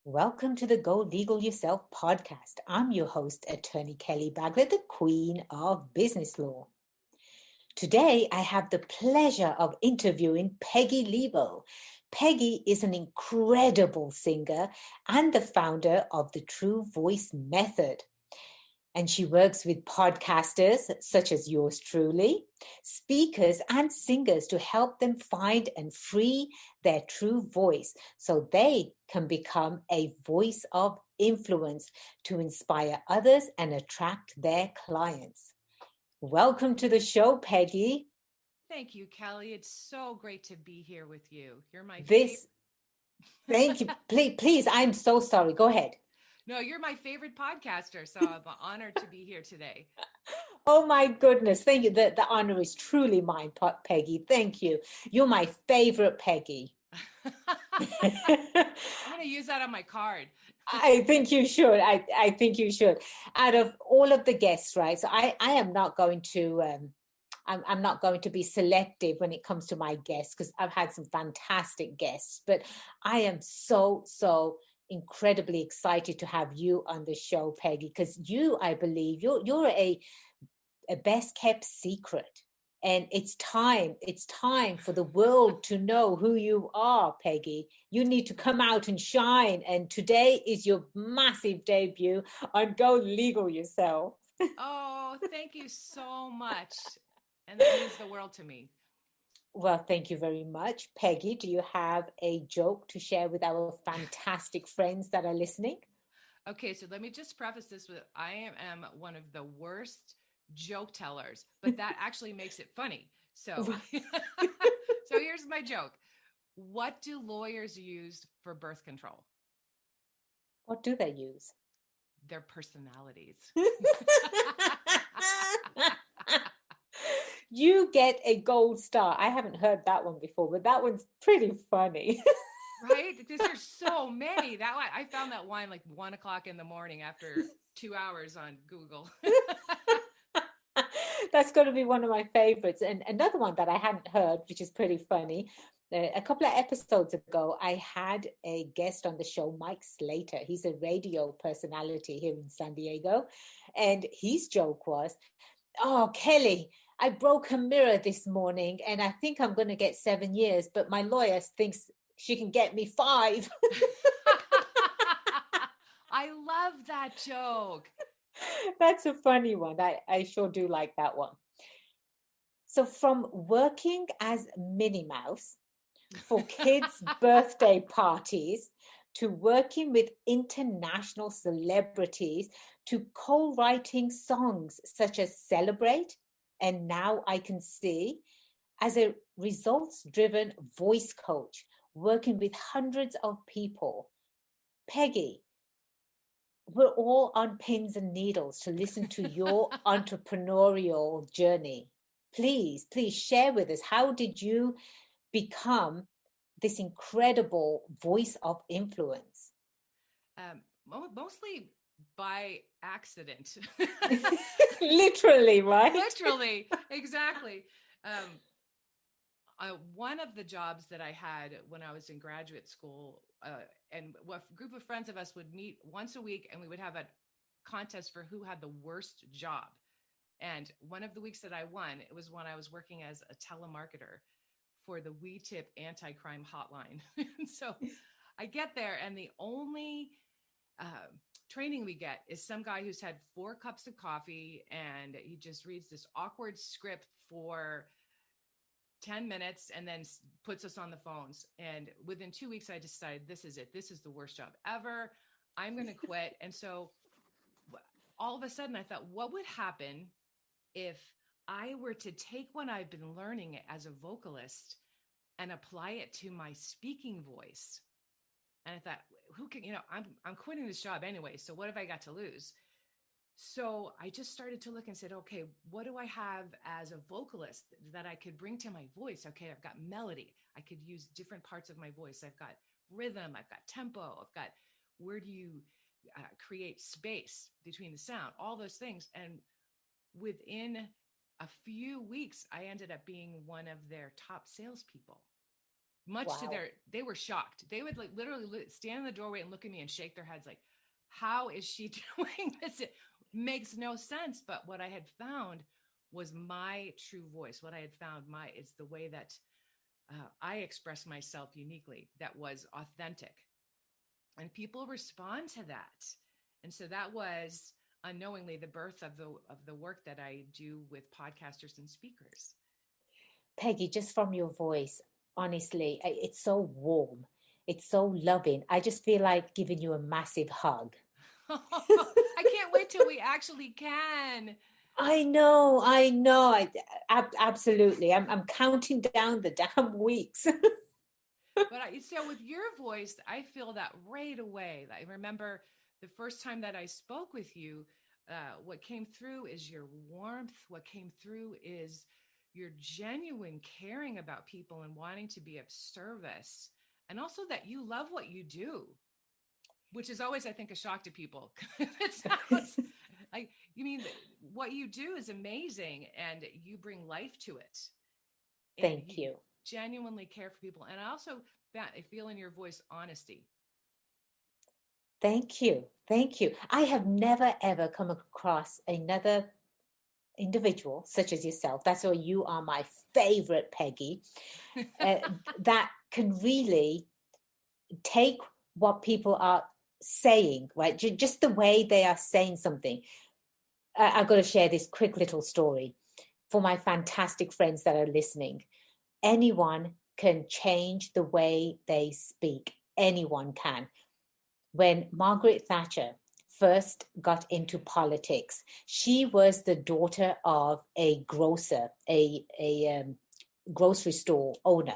Welcome to the Go Legal Yourself podcast. I'm your host, Attorney Kelly Bagler, the Queen of Business Law. Today, I have the pleasure of interviewing Peggy Lebo. Peggy is an incredible singer and the founder of the True Voice Method. And she works with podcasters such as yours truly, speakers and singers to help them find and free their true voice so they can become a voice of influence to inspire others and attract their clients. Welcome to the show, Peggy. Thank you, Kelly. It's so great to be here with you. You're my This, favorite. thank you. Please, I'm so sorry. Go ahead. No, you're my favorite podcaster, so I'm honored to be here today. Oh my goodness. Thank you. The honor is truly mine, Peggy. Thank you. You're my favorite Peggy. I'm going to use that on my card. I think you should. I think you should. Out of all of the guests, right? So I am not going to I'm not going to be selective when it comes to my guests because I've had some fantastic guests, but I am so incredibly excited to have you on the show, Peggy, because I believe you're a best kept secret. And it's time for the world to know who you are, Peggy. You need to come out and shine. And today is your massive debut on Go Legal Yourself. Oh, thank you so much. And that means the world to me. Well, thank you very much. Peggy, do you have a joke to share with our fantastic friends that are listening? Okay, so let me just preface this with I am one of the worst joke tellers, but that actually makes it funny. So so here's my joke. What do lawyers use for birth control? What do they use? Their personalities. You get a gold star. I haven't heard that one before, but that one's pretty funny. Right? Because there's so many. That one, I found that one like 1 o'clock in the morning after 2 hours on Google. That's going to be one of my favorites. And another one that I hadn't heard, which is pretty funny. A couple of episodes ago, I had a guest on the show, Mike Slater. He's a radio personality here in San Diego. And his joke was, "Oh, Kelly, I broke a mirror this morning and I think I'm going to get 7 years, but my lawyer thinks she can get me 5." I love that joke. That's a funny one. I sure do like that one. So, from working as Minnie Mouse for kids' birthday parties to working with international celebrities to co writing songs such as Celebrate and Now I Can See, as a results driven voice coach, working with hundreds of people. Peggy, we're all on pins and needles to listen to your entrepreneurial journey. Please share with us, how did you become this incredible voice of influence? Mostly by accident. Literally, right? Literally, exactly. Um, one of the jobs that I had when I was in graduate school, and a group of friends of us would meet once a week, and we would have a contest for who had the worst job. And one of the weeks that I won, it was when I was working as a telemarketer for the We Tip anti-crime hotline. And so I get there, and the only uh, training we get is some guy who's had 4 cups of coffee, and he just reads this awkward script for 10 minutes and then puts us on the phones. And within 2 weeks, I decided this is it. This is the worst job ever. I'm going to quit. And so all of a sudden, I thought, what would happen if I were to take what I've been learning as a vocalist and apply it to my speaking voice? And I thought, who can, I'm quitting this job anyway. So what have I got to lose? So I just started to look and said, okay, what do I have as a vocalist that I could bring to my voice? Okay, I've got melody. I could use different parts of my voice. I've got rhythm. I've got tempo. I've got where do you create space between the sound, all those things. And within a few weeks, I ended up being one of their top salespeople, much to Wow. they were shocked. They would like literally stand in the doorway and look at me and shake their heads like, how is she doing this? It makes no sense. But what I had found was my true voice. What I had found it's the way that I express myself uniquely, that was authentic, and people respond to that. And so that was unknowingly the birth of the work that I do with podcasters and speakers. Peggy, just from your voice, honestly, it's so warm. It's so loving. I just feel like giving you a massive hug. I can't wait till we actually can. I know, I know. Absolutely. I'm counting down the damn weeks. But so with your voice, I feel that right away. I remember the first time that I spoke with you, what came through is your warmth. What came through is your genuine caring about people and wanting to be of service. And also that you love what you do, which is always, I think, a shock to people. It sounds like, you mean, what you do is amazing and you bring life to it. And Thank you. genuinely care for people. And I feel in your voice honesty. Thank you. Thank you. I have never ever come across another individual such as yourself. That's why you are my favorite, Peggy, that can really take what people are saying, right? Just the way they are saying something. I've got to share this quick little story for my fantastic friends that are listening. Anyone can change the way they speak. Anyone can. When Margaret Thatcher first got into politics, she was the daughter of a grocer, a grocery store owner.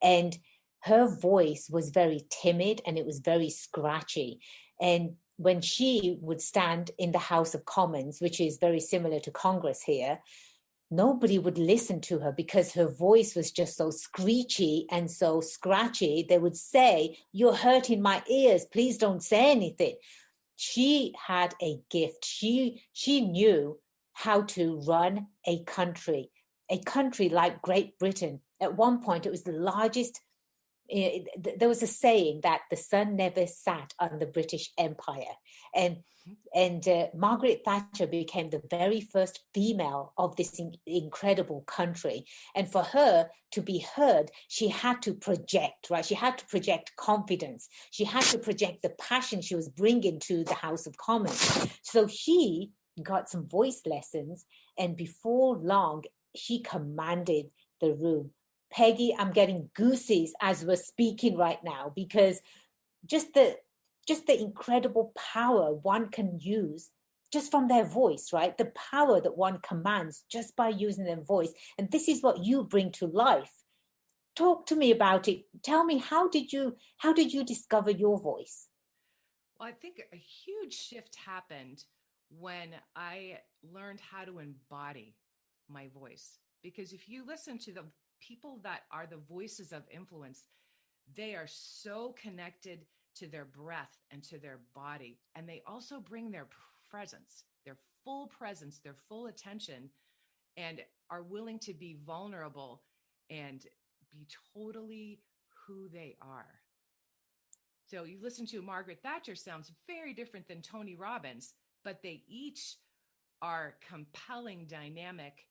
And her voice was very timid and it was very scratchy. And when she would stand in the House of Commons, which is very similar to Congress here, nobody would listen to her because her voice was just so screechy and so scratchy. They would say, "You're hurting my ears. Please don't say anything." She had a gift. She knew how to run a country like Great Britain. At one point, it was the largest. There was a saying that the sun never sat on the British Empire, and Margaret Thatcher became the very first female of this incredible country. And for her to be heard, she had to project, right? She had to project confidence. She had to project the passion she was bringing to the House of Commons. So she got some voice lessons, and before long, she commanded the room. Peggy, I'm getting goosies as we're speaking right now, because just the incredible power one can use just from their voice, right? The power that one commands just by using their voice. And this is what you bring to life. Talk to me about it. Tell me, how did you discover your voice? Well, I think a huge shift happened when I learned how to embody my voice. Because if you listen to the people that are the voices of influence, they are so connected to their breath and to their body. And they also bring their presence, their full presence, their full attention, and are willing to be vulnerable and be totally who they are. So you listen to Margaret Thatcher, sounds very different than Tony Robbins, but they each are compelling, dynamic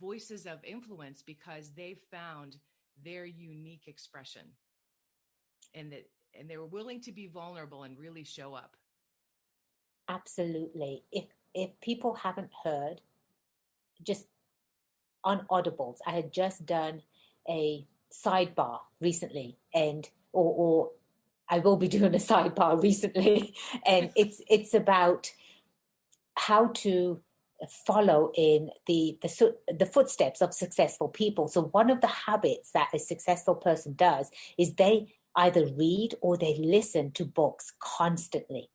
voices of influence because they found their unique expression, and they were willing to be vulnerable and really show up. Absolutely. If people haven't heard, just on Audibles, I had just done a sidebar recently, and or I will be doing a sidebar recently, and it's about how to follow in the footsteps of successful people. So one of the habits that a successful person does is they either read or they listen to books constantly.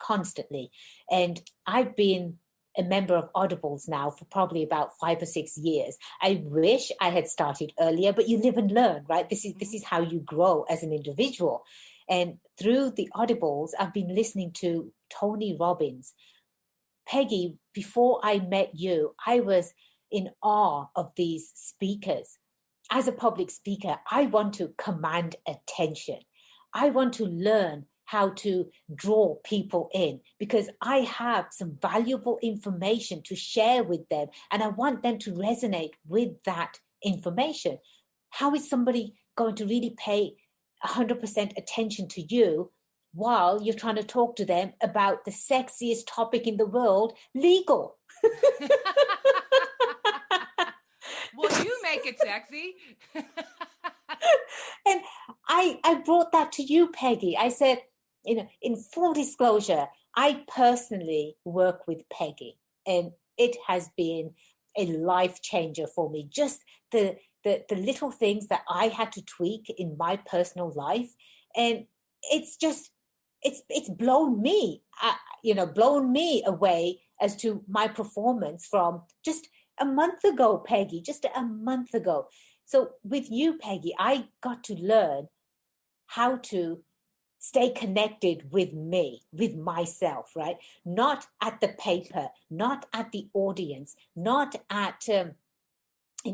And I've been a member of Audibles now for probably about 5 or 6 years. I wish I had started earlier, but you live and learn, right? This is how you grow as an individual. And through the Audibles, I've been listening to Tony Robbins. Peggy, before I met you, I was in awe of these speakers. as a public speaker, I want to command attention. I want to learn how to draw people in because I have some valuable information to share with them and I want them to resonate with that information. How is somebody going to really pay 100% attention to you while you're trying to talk to them about the sexiest topic in the world, legal? Well, you make it sexy. And I brought that to you, Peggy. I said, in full disclosure, I personally work with Peggy, and it has been a life changer for me. Just the little things that I had to tweak in my personal life, and it's just it's blown me, blown me away as to my performance from just a month ago, Peggy, just a month ago. So with you, Peggy, I got to learn how to stay connected with me, with myself, right? Not at the paper, not at the audience, not at,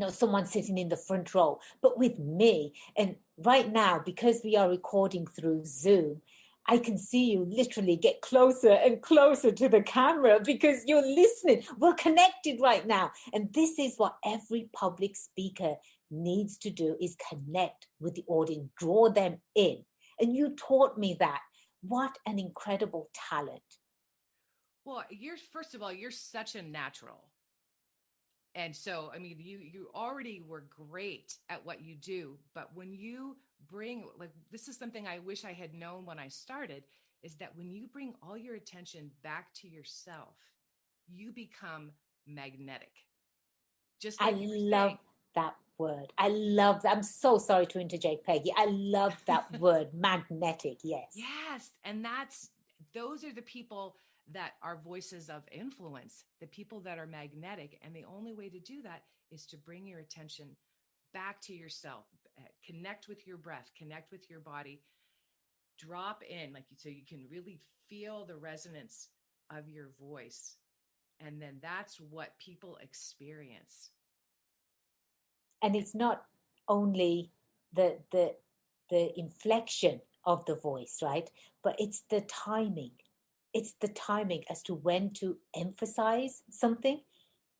someone sitting in the front row, but with me. And right now, because we are recording through Zoom, I can see you literally get closer and closer to the camera because you're listening. We're connected right now. And this is what every public speaker needs to do, is connect with the audience, draw them in. And you taught me that. What an incredible talent. Well, first of all, you're such a natural. And so, I mean, you already were great at what you do, but when you bring, like, this is something I wish I had known when I started, is that when you bring all your attention back to yourself, you become magnetic. Just like I love that word. I love that. I'm so sorry to interject, Peggy. I love that word, magnetic. Yes. Yes. And those are the people that are voices of influence, the people that are magnetic. And the only way to do that is to bring your attention back to yourself, connect with your breath, connect with your body, drop in, so you can really feel the resonance of your voice. And then that's what people experience. And it's not only the inflection of the voice, right? But it's the timing. It's the timing as to when to emphasize something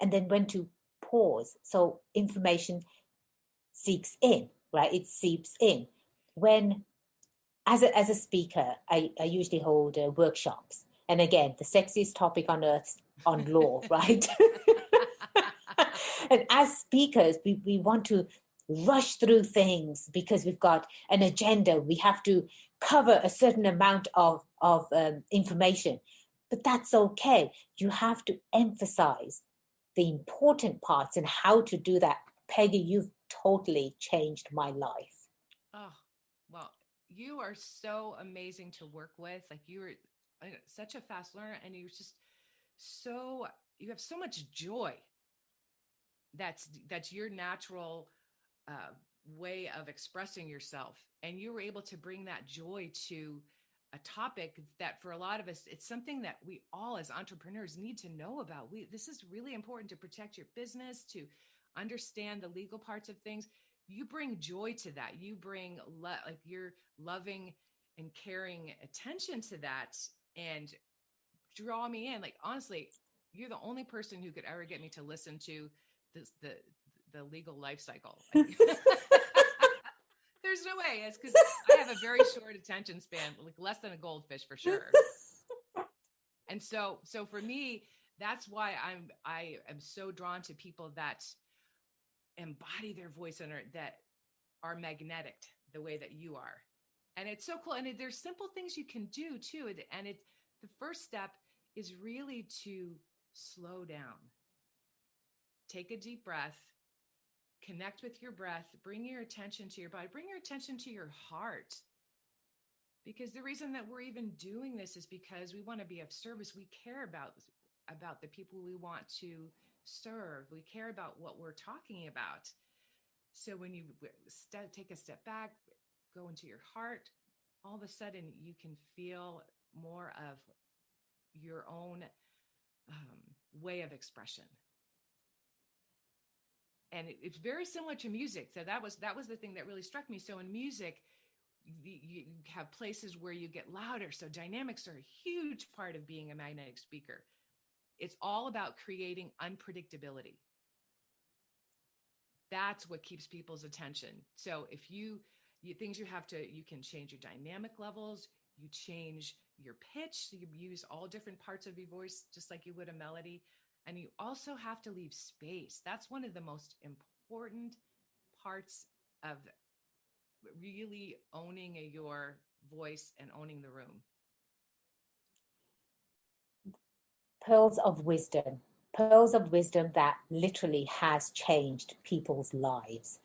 and then when to pause. So information seeps in, right? It seeps in. When, as a speaker, I usually hold workshops. And again, the sexiest topic on earth on law, right? And as speakers, we want to rush through things because we've got an agenda. We have to cover a certain amount of information. But that's okay. You have to emphasize the important parts and how to do that. Peggy, you've totally changed my life. Oh, well, you are so amazing to work with. Like, you were such a fast learner, and you have so much joy. That's your natural way of expressing yourself, and you were able to bring that joy to a topic that, for a lot of us, it's something that we all as entrepreneurs need to know about. This is really important to protect your business, to understand the legal parts of things. You bring joy to that. You bring like your loving and caring attention to that, and draw me in. Like, honestly, you're the only person who could ever get me to listen to the legal life cycle. There's no way. It's because I have a very short attention span, like less than a goldfish for sure. And so for me, that's why I am so drawn to people that embody their voice and that are magnetic the way that you are. And it's so cool. And there's simple things you can do too. And the first step is really to slow down. Take a deep breath, connect with your breath, bring your attention to your body, bring your attention to your heart. Because the reason that we're even doing this is because we want to be of service. We care about the people we want to serve. We care about what we're talking about. So when you take a step back, go into your heart, all of a sudden you can feel more of your own way of expression. it's very similar to music. So that was the thing that really struck me. So in music, you have places where you get louder. So dynamics are a huge part of being a magnetic speaker. It's all about creating unpredictability. That's what keeps people's attention. So if you can change your dynamic levels, you change your pitch, so you use all different parts of your voice, just like you would a melody. And you also have to leave space. That's one of the most important parts of really owning your voice and owning the room. Pearls of wisdom that literally has changed people's lives.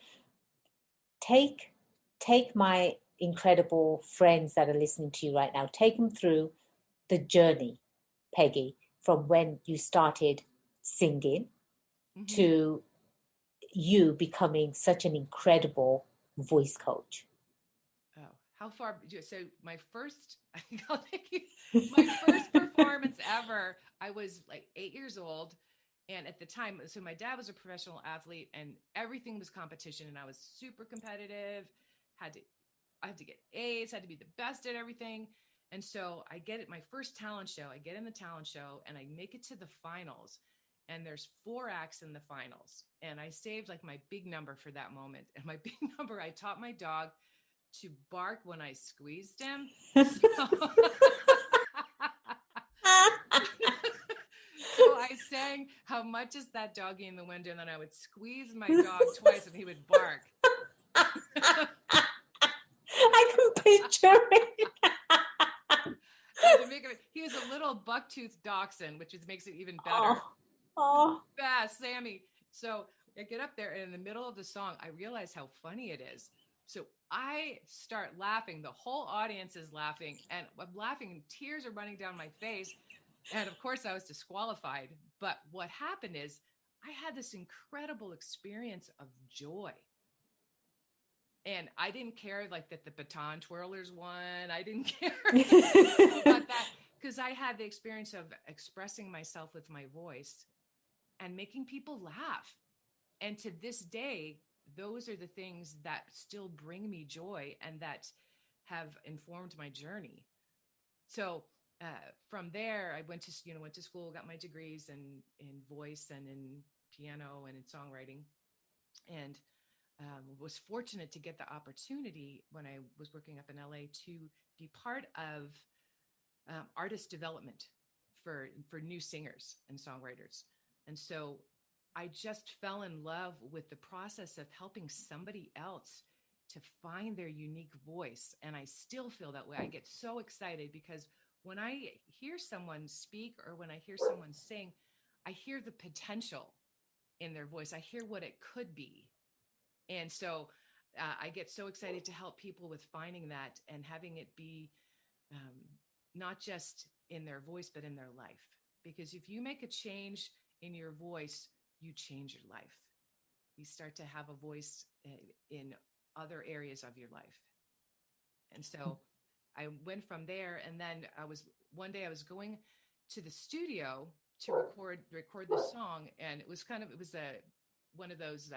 Take my incredible friends that are listening to you right now, take them through the journey, Peggy, from when you started singing to you becoming such an incredible voice coach. Oh, how far? So my first performance ever, I was like 8 years old. And at the time, so my dad was a professional athlete and everything was competition. And I was super competitive, I had to get A's, had to be the best at everything. And so I get it, my first talent show, I get in the talent show and I make it to the finals. And there's 4 acts in the finals. And I saved like my big number for that moment. And my big number, I taught my dog to bark when I squeezed him. So I sang "How Much Is That Doggy in the Window," and then I would squeeze my dog twice and he would bark. I can picture it. He was a little buck-toothed dachshund, which makes it even better. Fast, Sammy. So I get up there and in the middle of the song, I realize how funny it is. So I start laughing. The whole audience is laughing and I'm laughing and tears are running down my face. And of course I was disqualified. But what happened is I had this incredible experience of joy. And I didn't care like that the baton twirlers won. I didn't care about that because I had the experience of expressing myself with my voice and making people laugh. And to this day, those are the things that still bring me joy and that have informed my journey. So from there, I went to school, got my degrees in voice and in piano and in songwriting, and was fortunate to get the opportunity when I was working up in LA to be part of artist development for new singers and songwriters. And so I just fell in love with the process of helping somebody else to find their unique voice. And I still feel that way. I get so excited because when I hear someone speak or when I hear someone sing, I hear the potential in their voice. I hear what it could be. And so I get so excited to help people with finding that and having it be not just in their voice, but in their life. Because if you make a change in your voice, you change your life. You start to have a voice in other areas of your life. And so I went from there. And then one day I was going to the studio to record the song. And it was one of those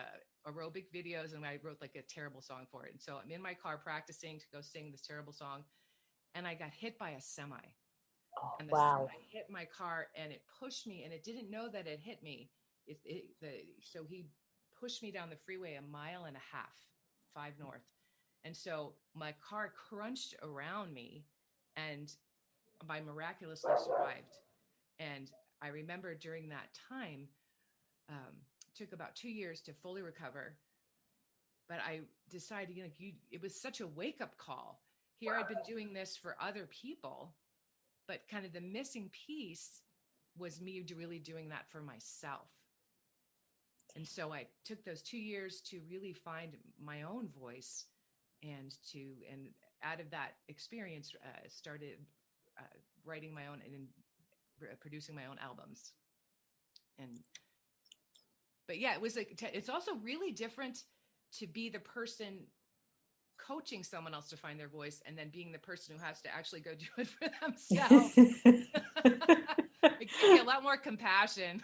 aerobic videos. And I wrote like a terrible song for it. And so I'm in my car practicing to go sing this terrible song. And I got hit by a semi. And the semi hit my car and it pushed me, and it didn't know that it hit me. So he pushed me down the freeway 1.5 miles, 5 north. And so my car crunched around me and I miraculously survived. And I remember during that time, took about 2 years to fully recover. But I decided, it was such a wake-up call. Here I'd been doing this for other people, but kind of the missing piece was me really doing that for myself. And so I took those 2 years to really find my own voice and out of that experience, started writing my own and producing my own albums. But yeah, it was it's also really different to be the person coaching someone else to find their voice and then being the person who has to actually go do it for themselves. It gives you a lot more compassion.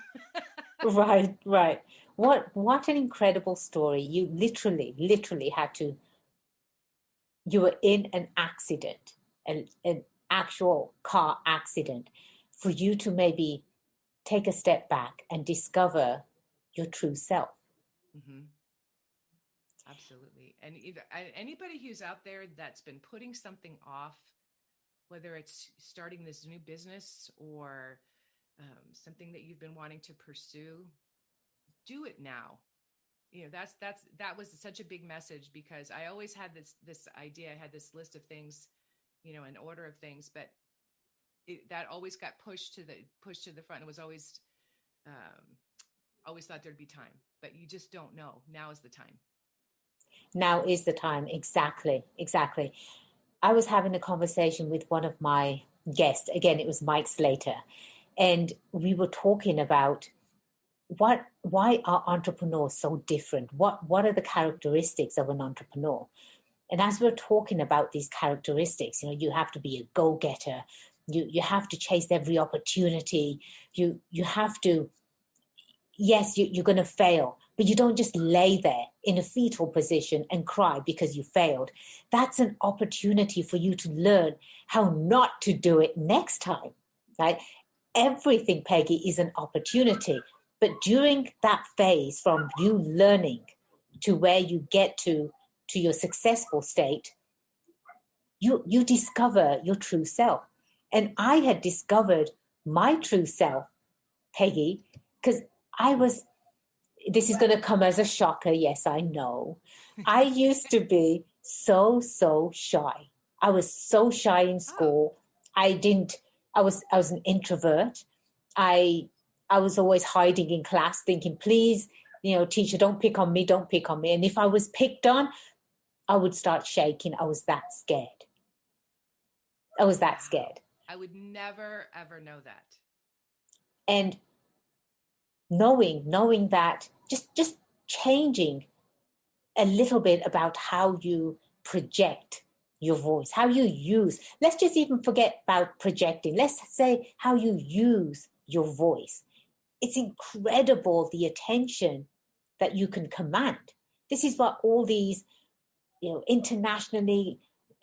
Right. What an incredible story. You literally had to, you were in an accident, an actual car accident, for you to maybe take a step back and discover your true self. Mm-hmm. Absolutely. And anybody who's out there that's been putting something off, whether it's starting this new business or something that you've been wanting to pursue, do it now. That was such a big message, because I always had this idea. I had this list of things, an order of things, but that always got pushed to the front. It was always thought there'd be time, but you just don't know. Now is the time. Now is the time. Exactly. I was having a conversation with one of my guests. Again, it was Mike Slater. And we were talking about why are entrepreneurs so different? What are the characteristics of an entrepreneur? And as we're talking about these characteristics, you have to be a go-getter. You have to chase every opportunity. You have to, yes, you're going to fail, but you don't just lay there in a fetal position and cry because you failed. That's an opportunity for you to learn how not to do it next time, right? Everything, Peggy, is an opportunity. But during that phase, from you learning to where you get to your successful state, you discover your true self. And I had discovered my true self, Peggy, because this is going to come as a shocker. Yes, I know. I used to be so shy. I was so shy in school. I was an introvert. I was always hiding in class thinking, please, teacher, don't pick on me. And if I was picked on, I would start shaking. I was that scared. I would never, ever know that. And knowing that, just changing a little bit about how you project your voice, how you use, let's just even forget about projecting. Let's say how you use your voice. It's incredible the attention that you can command. This is what all these, internationally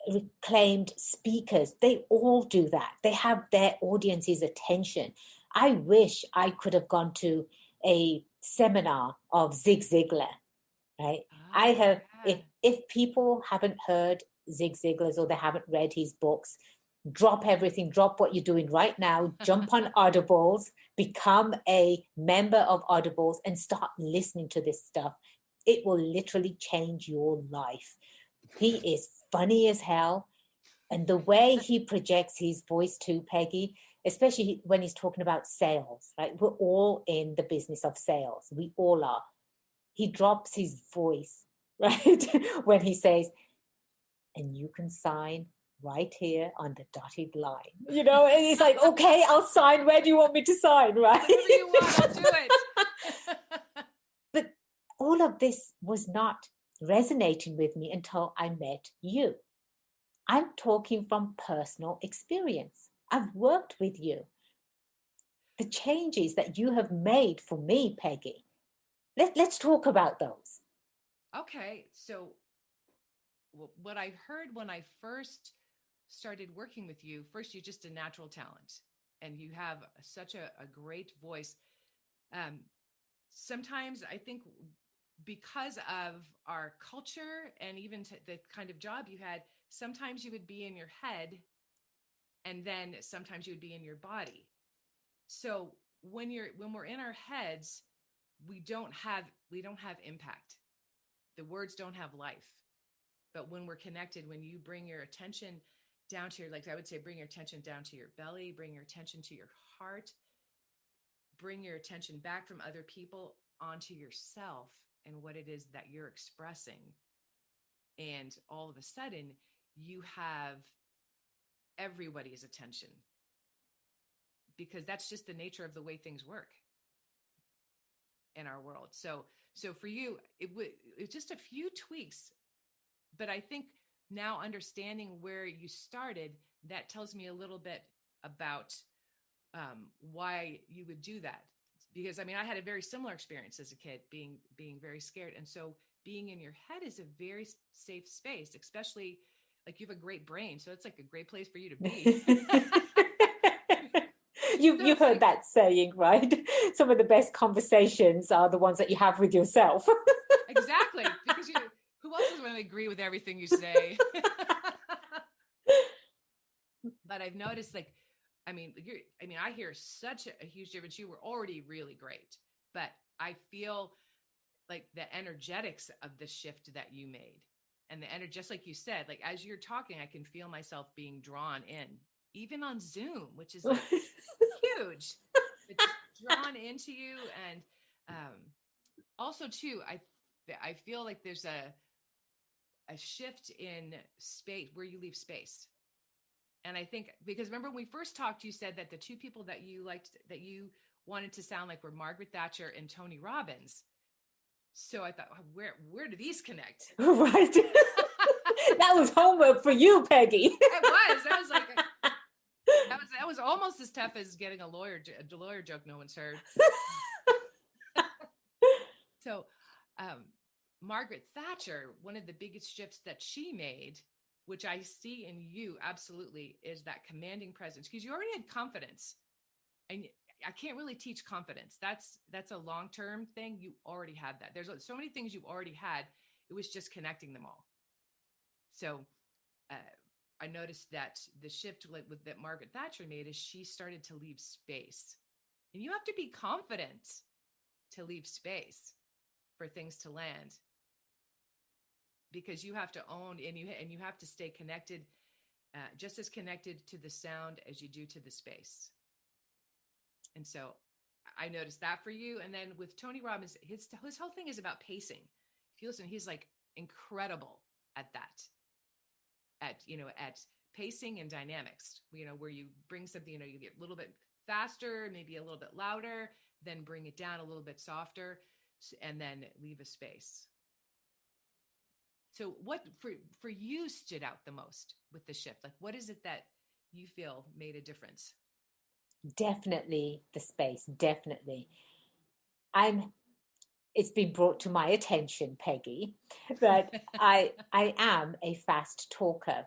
reclaimed speakers, they all do that. They have their audience's attention. I wish I could have gone to a seminar of Zig Ziglar, right? I have, if people haven't heard Zig Ziglar's or they haven't read his books, drop everything, drop what you're doing right now, jump on Audibles, become a member of Audibles and start listening to this stuff. It will literally change your life. He is funny as hell. And the way he projects his voice too, Peggy, especially when he's talking about sales, right? We're all in the business of sales. We all are. He drops his voice, right? when he says, and you can sign right here on the dotted line. And he's like, okay, I'll sign. Where do you want me to sign, right? Whatever you want, I'll do it. But all of this was not resonating with me until I met you. I'm talking from personal experience. I've worked with you. The changes that you have made for me, Peggy. Let's talk about those. Okay. So what I heard when I first started working with you, first, you're just a natural talent and you have such a great voice. Sometimes I think because of our culture and even the kind of job you had, sometimes you would be in your head and then sometimes you would be in your body. So when we're in our heads, we don't have impact. The words don't have life. But when we're connected, when you bring your attention down to I would say, bring your attention down to your belly, bring your attention to your heart, bring your attention back from other people onto yourself and what it is that you're expressing. And all of a sudden, you have everybody's attention, because that's just the nature of the way things work in our world. So for you, it's just a few tweaks, but I think now understanding where you started, that tells me a little bit about why you would do that. because I mean, I had a very similar experience as a kid, being very scared. And so being in your head is a very safe space, especially like you have a great brain. So it's like a great place for you to be. You've heard that saying, right? Some of the best conversations are the ones that you have with yourself. Exactly. Because who else is going to agree with everything you say? But I've noticed, like, I mean, I hear such a huge difference. You were already really great, but I feel like the energetics of the shift that you made, and the energy, just like you said, like as you're talking, I can feel myself being drawn in, even on Zoom, which is like huge. It's drawn into you, and also too, I feel like there's a shift in space where you leave space. And I think, because remember when we first talked, you said that the two people that you liked, that you wanted to sound like, were Margaret Thatcher and Tony Robbins. So I thought, where do these connect? Right. That was homework for you, Peggy. It was. That was like that was almost as tough as getting a lawyer joke no one's heard. So, Margaret Thatcher, one of the biggest shifts that she made, which I see in you absolutely, is that commanding presence, because you already had confidence, and I can't really teach confidence. That's a long-term thing. You already had that. There's so many things you've already had. It was just connecting them all. So I noticed that the shift that Margaret Thatcher made is she started to leave space, and you have to be confident to leave space for things to land, because you have to own, and you have to stay connected, just as connected to the sound as you do to the space. And so I noticed that for you. And then with Tony Robbins, his whole thing is about pacing. If you listen, he's like incredible at that, at pacing and dynamics, where you bring something, you get a little bit faster, maybe a little bit louder, then bring it down a little bit softer, and then leave a space. So what for you stood out the most with the shift? Like, what is it that you feel made a difference? Definitely the space. Definitely. It's been brought to my attention, Peggy, that I am a fast talker.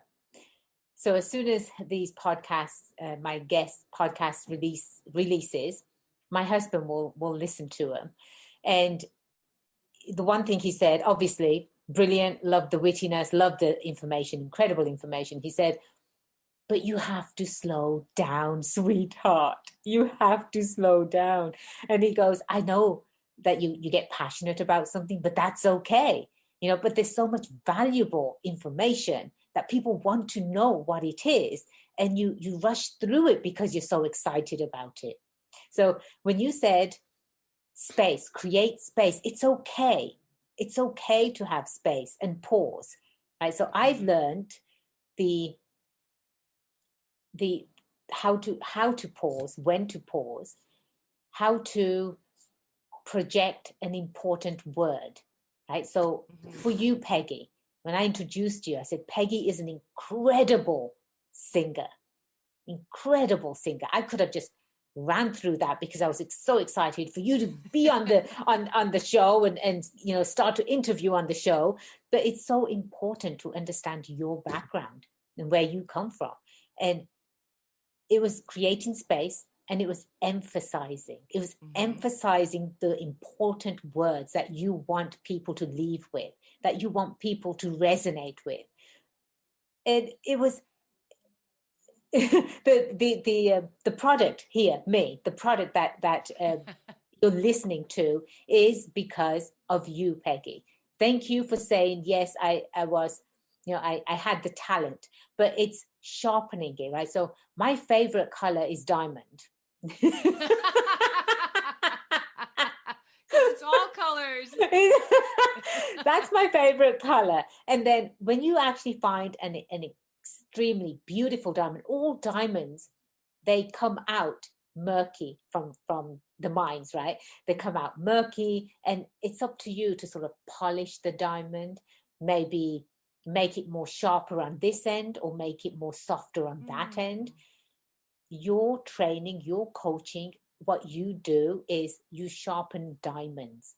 So as soon as these podcasts, my guest podcast releases, my husband will listen to them. And the one thing he said, obviously, brilliant, loved the wittiness, loved the information, incredible information. He said, but you have to slow down, sweetheart. You have to slow down. And he goes, I know that you get passionate about something, but that's okay. But there's so much valuable information that people want to know what it is. And you rush through it because you're so excited about it. So when you said space, create space, it's okay. It's okay to have space and pause. Right. So I've learned the how to pause, when to pause, how to project an important word, right? So for you, Peggy, when I introduced you, I said, Peggy is an incredible singer. I could have just ran through that because I was so excited for you to be on the on the show and start to interview on the show. But it's so important to understand your background and where you come from. And it was creating space, and it was emphasizing. It was emphasizing the important words that you want people to leave with, that you want people to resonate with. And it was the product here, the product that you're listening to is because of you, Peggy. Thank you for saying, yes, I was, I had the talent, but it's sharpening it, right? So my favorite color is diamond. It's all colors. That's my favorite color. And then when you actually find an extremely beautiful diamond, all diamonds, they come out murky from the mines, right? They come out murky, and it's up to you to sort of polish the diamond, maybe make it more sharper on this end or make it more softer on that end. Your training, your coaching what you do is you sharpen diamonds.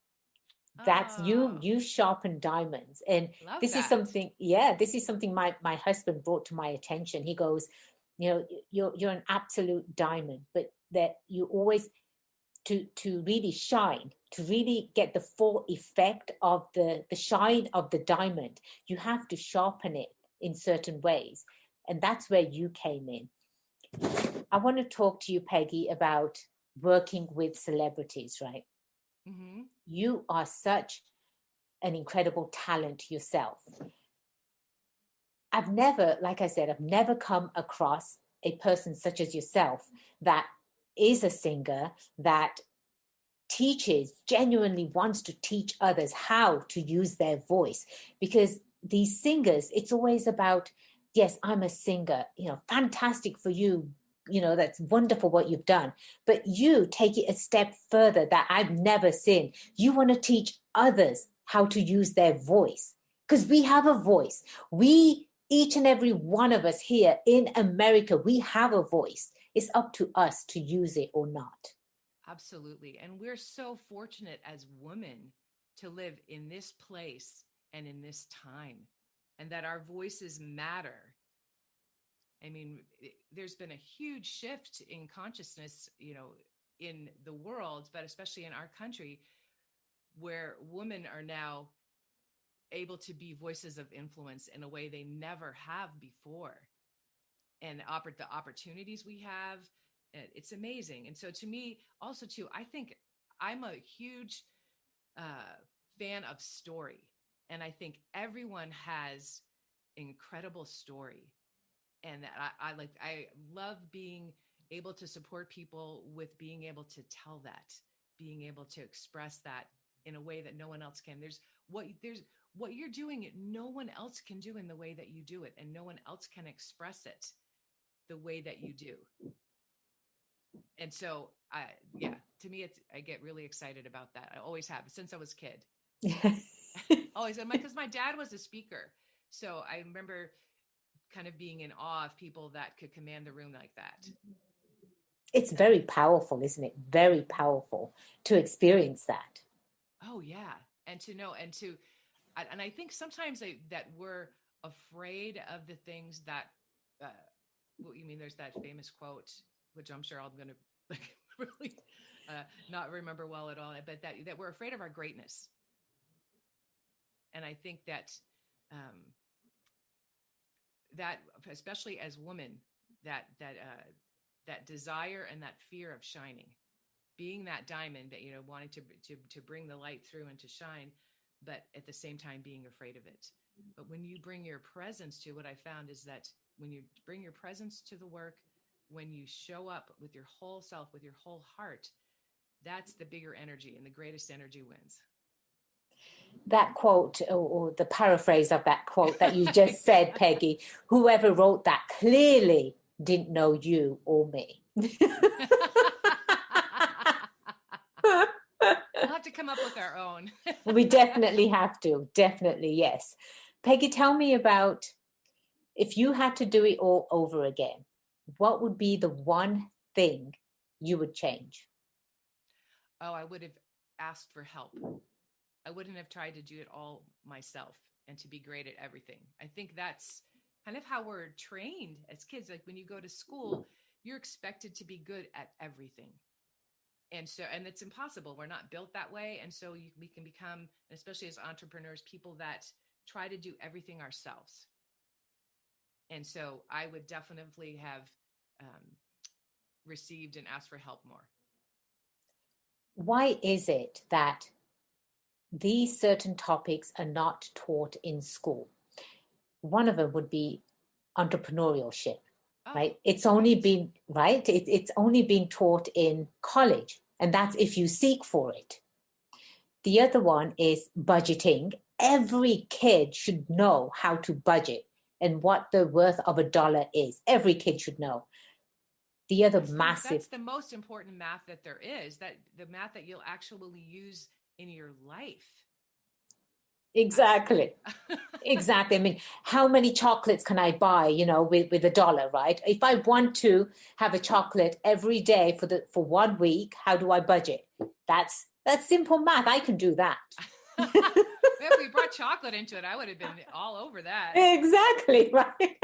That's you, Oh, you sharpen diamonds. And love this is that. something, yeah, this is something my husband brought to my attention. He goes, you know, you're an absolute diamond, but that you always, to really shine, to really get the full effect of the shine of the diamond, you have to sharpen it in certain ways. And that's where you came in. I want to talk to you, Peggy, about working with celebrities, right? Mm-hmm. You are such an incredible talent yourself. I've never, like I said, I've never come across a person such as yourself that is a singer, that teaches, genuinely wants to teach others how to use their voice. Because these singers, it's always about, yes, I'm a singer, you know, fantastic for you, you know, that's wonderful what you've done. But you take it a step further that I've never seen. You want to teach others how to use their voice, because we have a voice. We, each and every one of us here in America, we have a voice. It's up to us to use it or not. Absolutely. And we're so fortunate as women to live in this place and in this time, and that our voices matter. I mean, there's been a huge shift in consciousness, in the world, but especially in our country, where women are now able to be voices of influence in a way they never have before. And the opportunities we have, it's amazing. And so to me, also too, I think I'm a huge uh, fan of story, and I think everyone has incredible story, and I love being able to support people with being able to tell that, being able to express that in a way that no one else can. There's what you're doing, no one else can do in the way that you do it, and no one else can express it the way that you do. And so yeah, to me, I get really excited about that. I always have since I was a kid. Always, because my dad was a speaker, so I remember kind of being in awe of people that could command the room like that. It's very powerful, isn't it? Very powerful to experience that. Oh yeah, and to know, and I think sometimes that we're afraid of the things that. Uh, what you mean? There's that famous quote, which I'm sure I'm going to like really not remember well at all, but that we're afraid of our greatness, and I think that um, that especially as women, that desire and that fear of shining, being that diamond that wanting to bring the light through and to shine, but at the same time being afraid of it. But when you bring your presence to, what I found is that when you bring your presence to the work, when you show up with your whole self, with your whole heart, that's the bigger energy, and the greatest energy wins. That quote, or the paraphrase of that quote that you just said, Peggy, whoever wrote that clearly didn't know you or me. We'll have to come up with our own. We definitely have to. Definitely, yes. Peggy, tell me about, if you had to do it all over again, what would be the one thing you would change? Oh, I would have asked for help. I wouldn't have tried to do it all myself and to be great at everything. I think that's kind of how we're trained as kids. Like when you go to school, you're expected to be good at everything. And it's impossible. We're not built that way. And so we can become, especially as entrepreneurs, people that try to do everything ourselves. And so I would definitely have um, received and asked for help more. Why is it that these certain topics are not taught in school? One of them would be entrepreneurship, Oh, right? It's only right. been, right? It's only been taught in college, and that's if you seek for it. The other one is budgeting. Every kid should know how to budget and what the worth of a dollar is. Every kid should know. The other That's massive, the most important math that there is, that the math that you'll actually use in your life. Exactly. Absolutely. Exactly. I mean, how many chocolates can I buy, with $1, right? If I want to have a chocolate every day for 1 week, how do I budget? That's simple math. I can do that. If we brought chocolate into it, I would have been all over that. Exactly, right.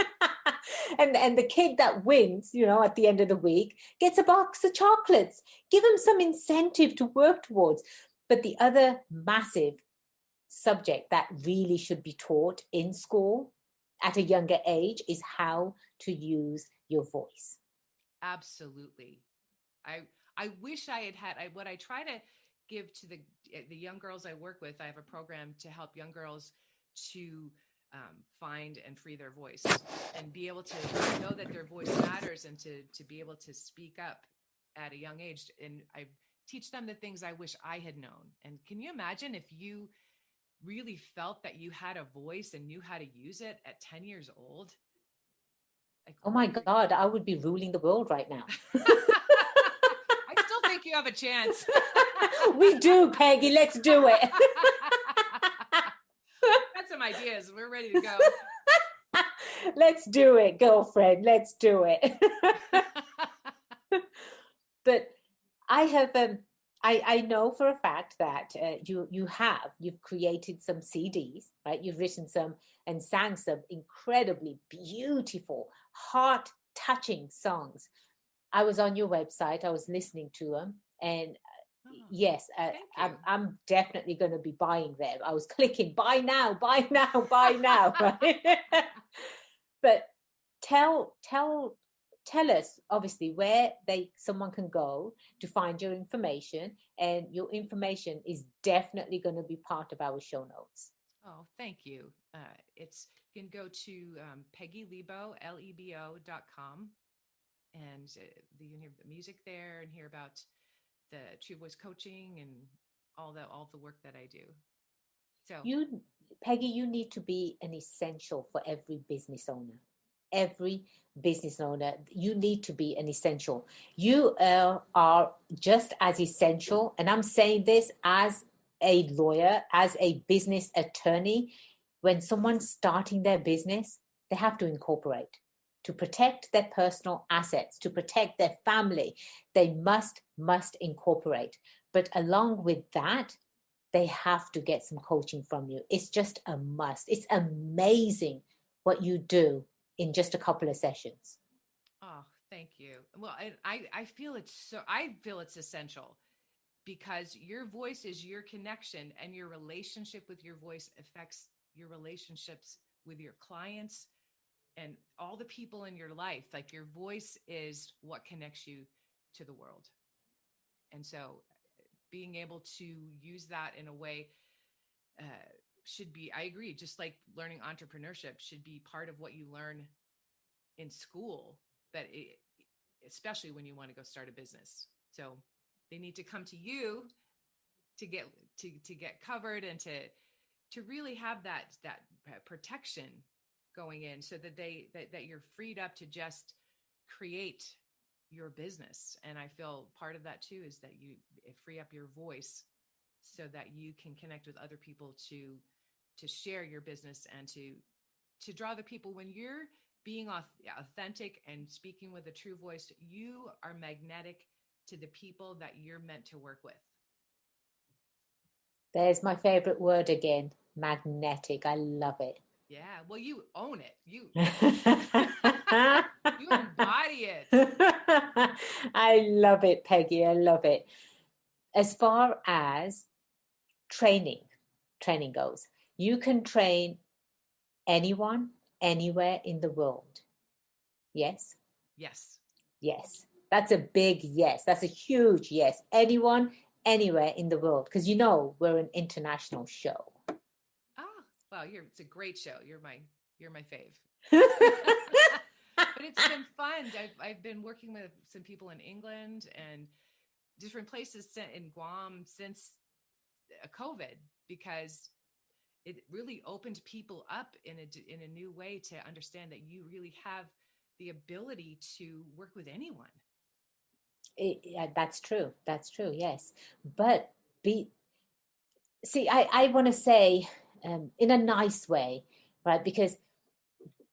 And the kid that wins, at the end of the week gets a box of chocolates. Give them some incentive to work towards. But the other massive subject that really should be taught in school at a younger age is how to use your voice. Absolutely. I wish I had what I try to give to the young girls I work with. I have a program to help young girls to find and free their voice and be able to know that their voice matters and to be able to speak up at a young age. And I teach them the things I wish I had known. And can you imagine if you really felt that you had a voice and knew how to use it at 10 years old? Like Oh my what would God, I would be ruling the world right now. I still think you have a chance. We do, Peggy. Let's do it. Got some ideas. We're ready to go. Let's do it, girlfriend. Let's do it. But I have I know for a fact that you've created some CDs, right? You've written some and sang some incredibly beautiful, heart-touching songs. I was on your website. I was listening to them, and yes, I'm definitely going to be buying them. I was clicking buy now, buy now, buy now, right? But tell us obviously where someone can go to find your information, and your information is definitely going to be part of our show notes. Oh, thank you. You can go to Peggy Lebo, Lebo.com, and you can hear the music there and hear about the True Voice coaching and all the work that I do. So You, Peggy, you need to be an essential for every business owner. Every business owner, you need to be an essential. You are just as essential, and I'm saying this as a lawyer, as a business attorney. When someone's starting their business, they have to incorporate to protect their personal assets, to protect their family. They must incorporate. But along with that, they have to get some coaching from you. It's just a must. It's amazing what you do in just a couple of sessions. oh, thank you. Well, I feel it's essential because your voice is your connection, and your relationship with your voice affects your relationships with your clients and all the people in your life. Like your voice is what connects you to the world. And so being able to use that in a way uh, should be, I agree, just like learning entrepreneurship should be part of what you learn in school, especially when you want to go start a business. So they need to come to you to get to get covered and to really have that protection going in, so that that you're freed up to just create your business. And I feel part of that too is that you free up your voice so that you can connect with other people to share your business and to draw the people. When you're being authentic and speaking with a true voice, you are magnetic to the people that you're meant to work with. There's my favorite word again, magnetic. I love it. Yeah, well, you own it. You you embody it. I love it, Peggy. I love it. As far as training, training goes, you can train anyone, anywhere in the world. Yes? Yes. Yes. That's a big yes. That's a huge yes. Anyone, anywhere in the world. Because we're an international show. Ah, well, it's a great show. You're my fave. But it's been fun. I've been working with some people in England and different places in Guam since COVID, because it really opened people up in a new way to understand that you really have the ability to work with anyone. Yeah, that's true. That's true. Yes. But see, I want to say in a nice way, right? Because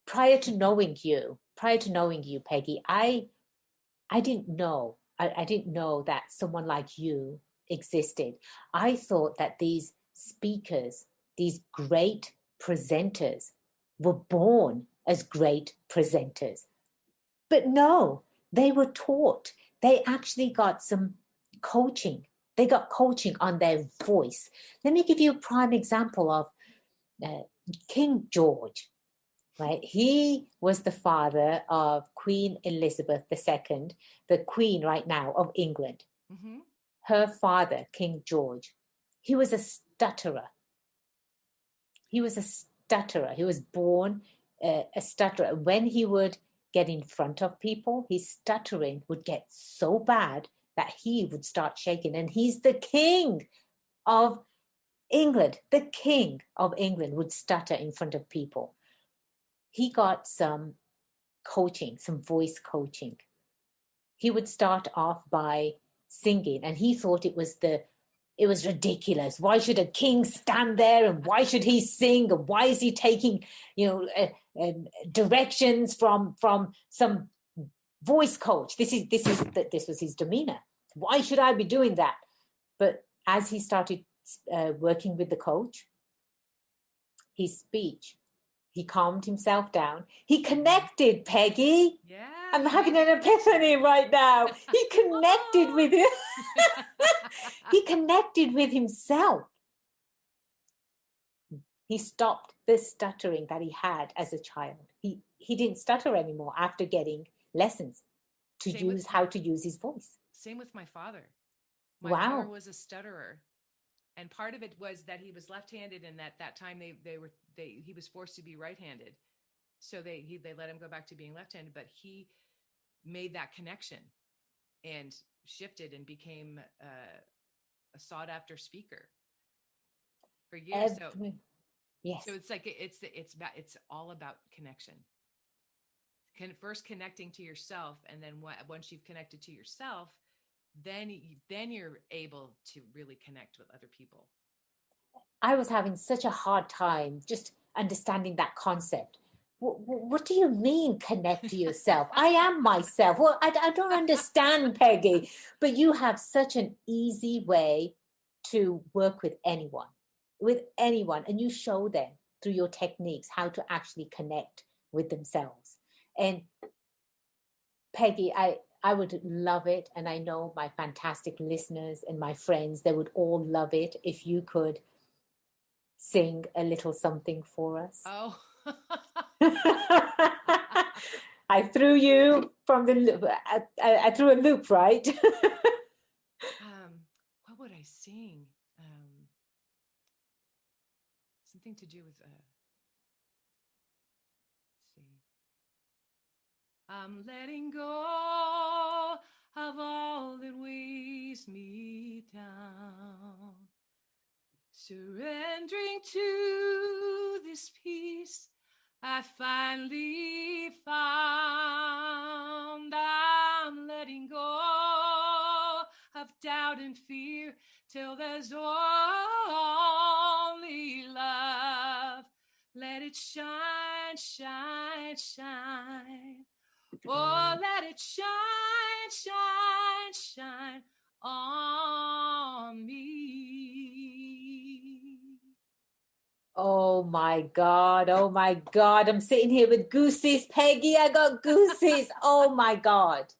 prior to knowing you, Peggy, I didn't know. I didn't know that someone like you existed. I thought that these speakers, these great presenters, were born as great presenters. But no, they were taught. They actually got some coaching. They got coaching on their voice. Let me give you a prime example of uh, King George, right? He was the father of Queen Elizabeth II, the Queen right now of England. Mm-hmm. Her father, King George, he was a stutterer. He was a stutterer. He was born a stutterer. When he would get in front of people, his stuttering would get so bad that he would start shaking. And he's the king of England. The king of England would stutter in front of people. He got some coaching, some voice coaching. He would start off by singing, and he thought it was ridiculous. Why should a king stand there, and why should he sing, and why is he taking directions from some voice coach? This was his demeanor. Why should I be doing that? But as he started working with the coach, his speech, he calmed himself down. He connected, Peggy. Yeah. I'm having an epiphany right now. He connected with it. He connected with himself. He stopped the stuttering that he had as a child. He didn't stutter anymore after getting lessons to how to use his voice. Same with my father. My Wow. father was a stutterer. And part of it was that he was left-handed, and at that time he was forced to be right-handed. So they let him go back to being left-handed, but he made that connection and shifted and became a sought-after speaker for years. Yes. So it's like it's all about connection. First connecting to yourself, and then once you've connected to yourself, then you're able to really connect with other people. I was having such a hard time just understanding that concept. What do you mean connect to yourself? I am myself. Well, I don't understand, Peggy, but you have such an easy way to work with anyone, and you show them through your techniques how to actually connect with themselves. And Peggy, I would love it, and I know my fantastic listeners and my friends, they would all love it if you could sing a little something for us. Oh. I threw you from the loop. I threw a loop, right? What would I sing? Something to do with let's see. I'm letting go of all that weighs me down, surrendering to this peace I finally found. I'm letting go of doubt and fear till there's only love. Let it shine, shine, shine. Oh, let it shine, shine, shine on me. Oh my God. Oh my God. I'm sitting here with goosies, Peggy. I got goosies. Oh my God.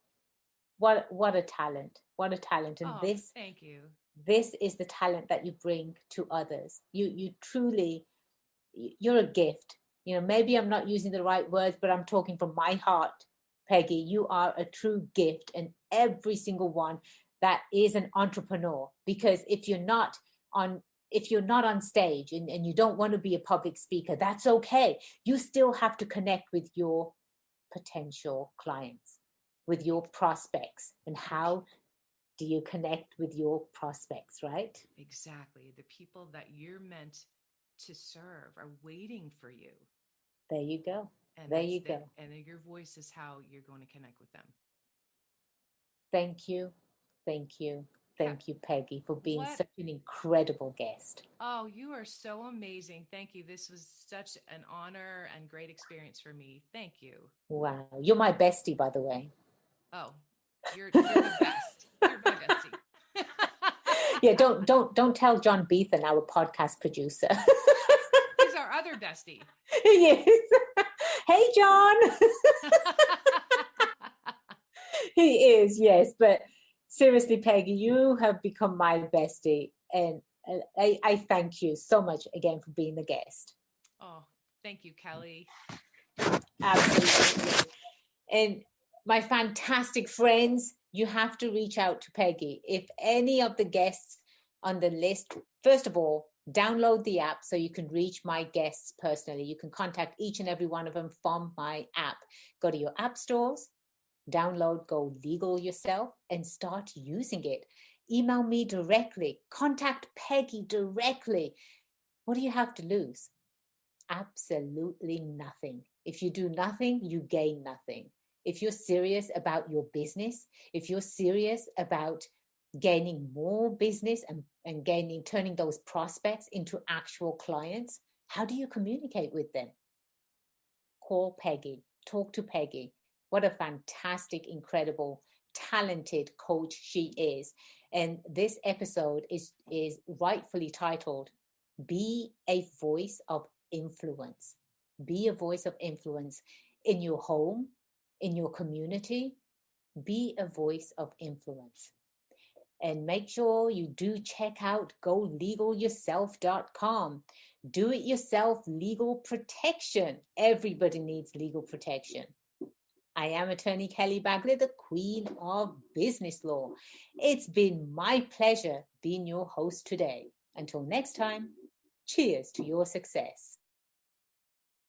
What a talent. What a talent. And thank you. This is the talent that you bring to others. You truly, you're a gift. Maybe I'm not using the right words, but I'm talking from my heart, Peggy. You are a true gift, and every single one that is an entrepreneur. Because if you're not on stage and you don't want to be a public speaker, that's okay. You still have to connect with your potential clients, with your prospects. And how do you connect with your prospects, right? Exactly. The people that you're meant to serve are waiting for you. There you go. And there you go. And your voice is how you're going to connect with them. Thank you. Thank you. Thank you, Peggy, for being What? such an incredible guest. Oh, you are so amazing. Thank you. This was such an honor and great experience for me. Thank you. Wow. You're my bestie, by the way. Oh, you're the best. You're my bestie. Yeah, don't tell John Beethan, our podcast producer. He's our other bestie. Yes. Hey, John. He is, yes. But seriously, Peggy, you have become my bestie. And I thank you so much again for being the guest. Oh, thank you, Kelly. Absolutely. And my fantastic friends, you have to reach out to Peggy. If any of the guests on the list, first of all, download the app so you can reach my guests personally. You can contact each and every one of them from my app. Go to your app stores, download Go Legal Yourself, and start using it. Email me directly. Contact Peggy directly. What do you have to lose? Absolutely nothing. If you do nothing, you gain nothing. If you're serious about your business, if you're serious about gaining more business and turning those prospects into actual clients, how do you communicate with them? Call Peggy, talk to Peggy. What a fantastic, incredible, talented coach she is. And this episode is rightfully titled, Be a Voice of Influence. Be a voice of influence in your home, in your community. Be a voice of influence. And make sure you do check out golegalyourself.com. Do it yourself legal protection. Everybody needs legal protection. I am attorney Kelly Bagley, the Queen of Business Law. It's been my pleasure being your host today. Until next time, cheers to your success.